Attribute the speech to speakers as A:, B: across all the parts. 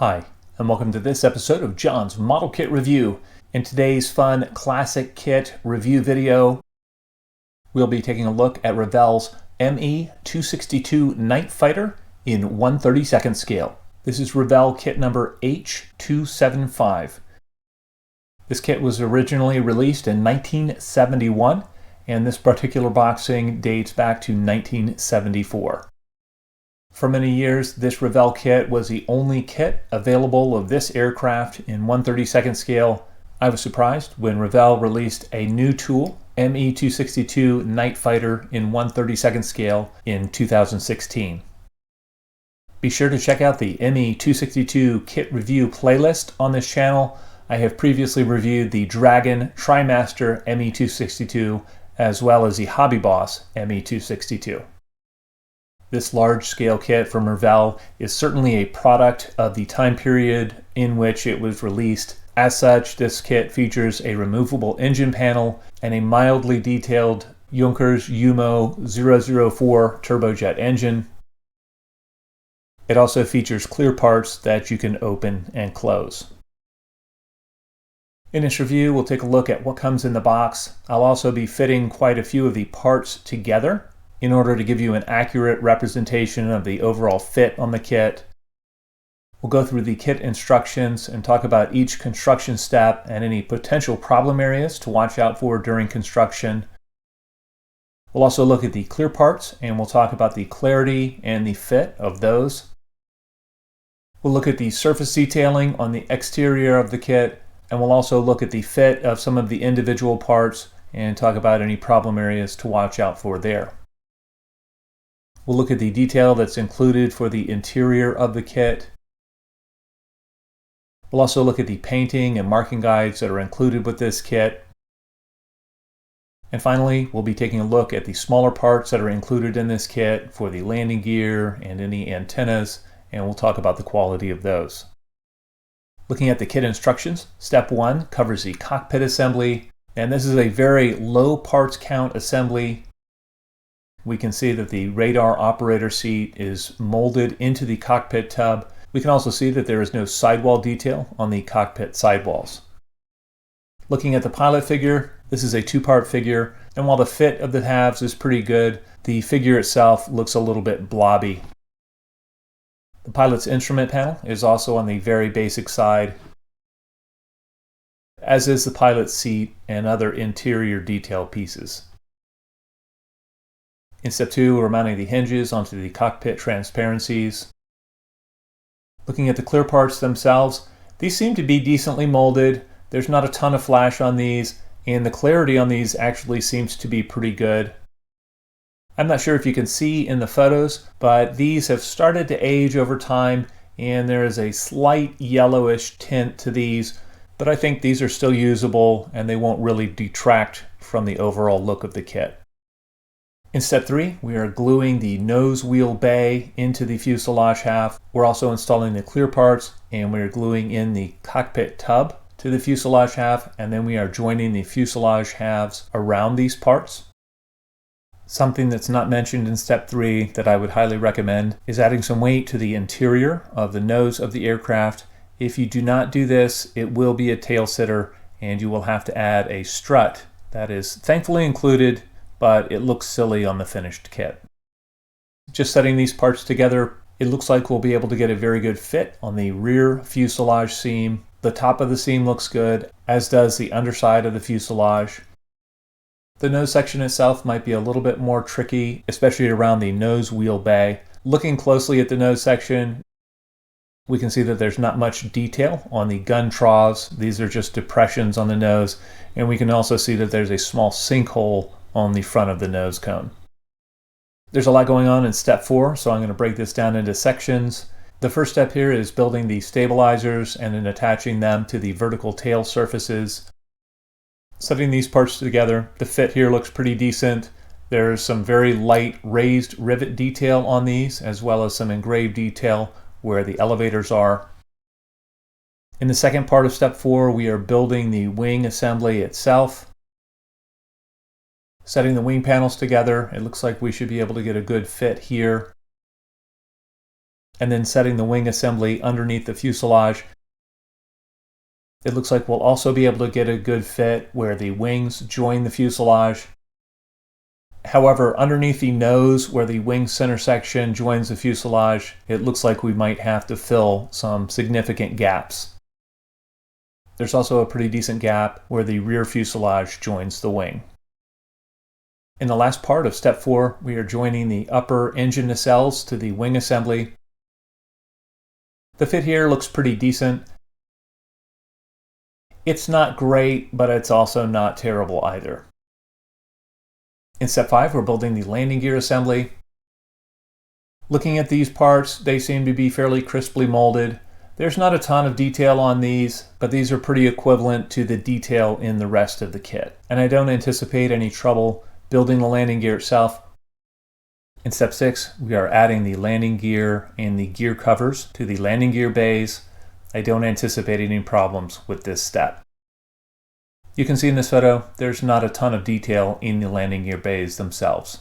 A: Hi, and welcome to this episode of John's Model Kit Review. In today's fun classic kit review video, we'll be taking a look at Revell's ME-262 Night Fighter in 1/32 scale. This is Revell kit number H275. This kit was originally released in 1971, and this particular boxing dates back to 1974. For many years, this Revell kit was the only kit available of this aircraft in 1/32 scale. I was surprised when Revell released a new tool, ME-262 Night Fighter in 1/32 scale in 2016. Be sure to check out the ME-262 kit review playlist on this channel. I have previously reviewed the Dragon TriMaster ME-262 as well as the Hobby Boss ME-262. This large-scale kit from Revell is certainly a product of the time period in which it was released. As such, this kit features a removable engine panel and a mildly detailed Junkers Umo 004 turbojet engine. It also features clear parts that you can open and close. In this review, we'll take a look at what comes in the box. I'll also be fitting quite a few of the parts together in order to give you an accurate representation of the overall fit on the kit. We'll go through the kit instructions and talk about each construction step and any potential problem areas to watch out for during construction. We'll also look at the clear parts and we'll talk about the clarity and the fit of those. We'll look at the surface detailing on the exterior of the kit, and we'll also look at the fit of some of the individual parts and talk about any problem areas to watch out for there. We'll look at the detail that's included for the interior of the kit. We'll also look at the painting and marking guides that are included with this kit. And finally, we'll be taking a look at the smaller parts that are included in this kit for the landing gear and any antennas, and we'll talk about the quality of those. Looking at the kit instructions, step 1 covers the cockpit assembly, and this is a very low parts count assembly. We can see that the radar operator seat is molded into the cockpit tub. We can also see that there is no sidewall detail on the cockpit sidewalls. Looking at the pilot figure, this is a two-part figure, and while the fit of the halves is pretty good, the figure itself looks a little bit blobby. The pilot's instrument panel is also on the very basic side, as is the pilot's seat and other interior detail pieces. In step 2, we're mounting the hinges onto the cockpit transparencies. Looking at the clear parts themselves, these seem to be decently molded. There's not a ton of flash on these, and the clarity on these actually seems to be pretty good. I'm not sure if you can see in the photos, but these have started to age over time, and there is a slight yellowish tint to these, but I think these are still usable and they won't really detract from the overall look of the kit. In step 3, we are gluing the nose wheel bay into the fuselage half. We're also installing the clear parts, and we're gluing in the cockpit tub to the fuselage half, and then we are joining the fuselage halves around these parts. Something that's not mentioned in step 3 that I would highly recommend is adding some weight to the interior of the nose of the aircraft. If you do not do this, it will be a tail sitter, and you will have to add a strut. That is thankfully included, but it looks silly on the finished kit. Just setting these parts together, it looks like we'll be able to get a very good fit on the rear fuselage seam. The top of the seam looks good, as does the underside of the fuselage. The nose section itself might be a little bit more tricky, especially around the nose wheel bay. Looking closely at the nose section, we can see that there's not much detail on the gun troughs. These are just depressions on the nose, and we can also see that there's a small sinkhole on the front of the nose cone. There's a lot going on in step 4, so I'm going to break this down into sections. The first step here is building the stabilizers and then attaching them to the vertical tail surfaces. Setting these parts together, the fit here looks pretty decent. There's some very light raised rivet detail on these, as well as some engraved detail where the elevators are. In the second part of step 4, we are building the wing assembly itself. Setting the wing panels together, it looks like we should be able to get a good fit here. and then setting the wing assembly underneath the fuselage. It looks like we'll also be able to get a good fit where the wings join the fuselage. However, underneath the nose where the wing center section joins the fuselage, it looks like we might have to fill some significant gaps. There's also a pretty decent gap where the rear fuselage joins the wing. In the last part of step 4, we are joining the upper engine nacelles to the wing assembly. The fit here looks pretty decent. It's not great, but it's also not terrible either. In step 5, we're building the landing gear assembly. Looking at these parts, they seem to be fairly crisply molded. There's not a ton of detail on these, but these are pretty equivalent to the detail in the rest of the kit. And I don't anticipate any trouble building the landing gear itself. In step 6, we are adding the landing gear and the gear covers to the landing gear bays. I don't anticipate any problems with this step. You can see in this photo, there's not a ton of detail in the landing gear bays themselves.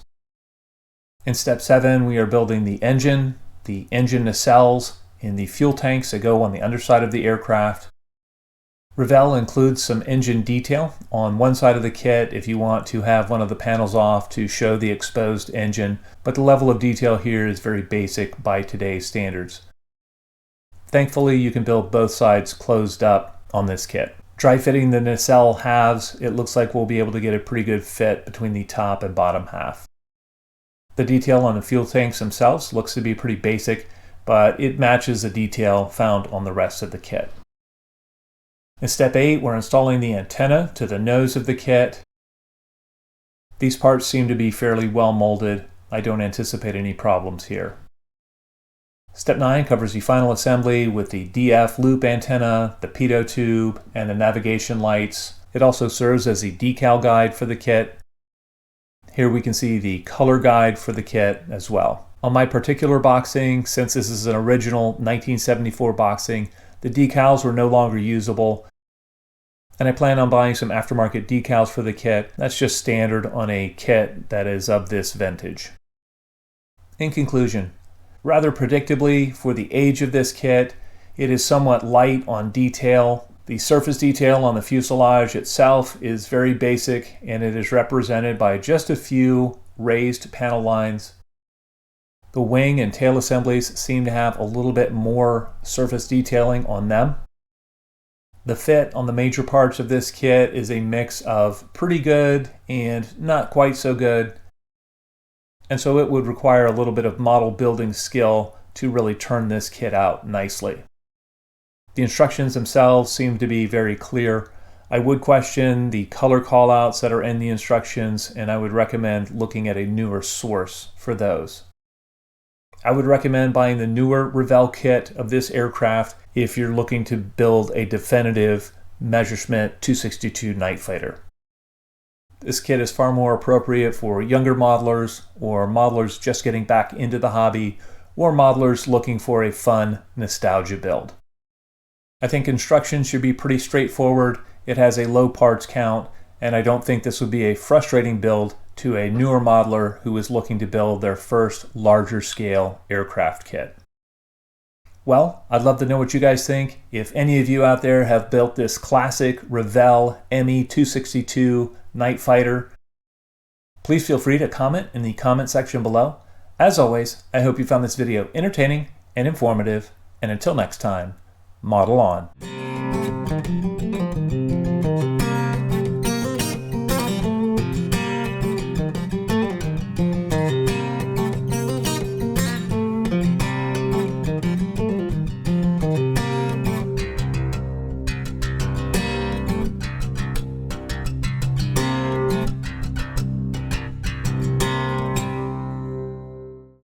A: In step 7, we are building the engine nacelles, and the fuel tanks that go on the underside of the aircraft. Revell includes some engine detail on one side of the kit if you want to have one of the panels off to show the exposed engine, but the level of detail here is very basic by today's standards. Thankfully, you can build both sides closed up on this kit. Dry fitting the nacelle halves, it looks like we'll be able to get a pretty good fit between the top and bottom half. The detail on the fuel tanks themselves looks to be pretty basic, but it matches the detail found on the rest of the kit. In step 8, we're installing the antenna to the nose of the kit. These parts seem to be fairly well molded. I don't anticipate any problems here. Step 9 covers the final assembly with the DF loop antenna, the pitot tube, and the navigation lights. It also serves as the decal guide for the kit. Here we can see the color guide for the kit as well. On my particular boxing, since this is an original 1974 boxing, the decals were no longer usable, and I plan on buying some aftermarket decals for the kit. That's just standard on a kit that is of this vintage. In conclusion, rather predictably for the age of this kit, it is somewhat light on detail. The surface detail on the fuselage itself is very basic, and it is represented by just a few raised panel lines. The wing and tail assemblies seem to have a little bit more surface detailing on them. The fit on the major parts of this kit is a mix of pretty good and not quite so good, and so it would require a little bit of model building skill to really turn this kit out nicely. The instructions themselves seem to be very clear. I would question the color callouts that are in the instructions, and I would recommend looking at a newer source for those. I would recommend buying the newer Revell kit of this aircraft if you're looking to build a definitive Messerschmitt 262 night fighter. This kit is far more appropriate for younger modelers or modelers just getting back into the hobby or modelers looking for a fun nostalgia build. I think construction should be pretty straightforward. It has a low parts count, and I don't think this would be a frustrating build to a newer modeler who is looking to build their first larger scale aircraft kit. Well, I'd love to know what you guys think. If any of you out there have built this classic Revell ME262 night fighter, please feel free to comment in the comment section below. As always, I hope you found this video entertaining and informative, and until next time, model on.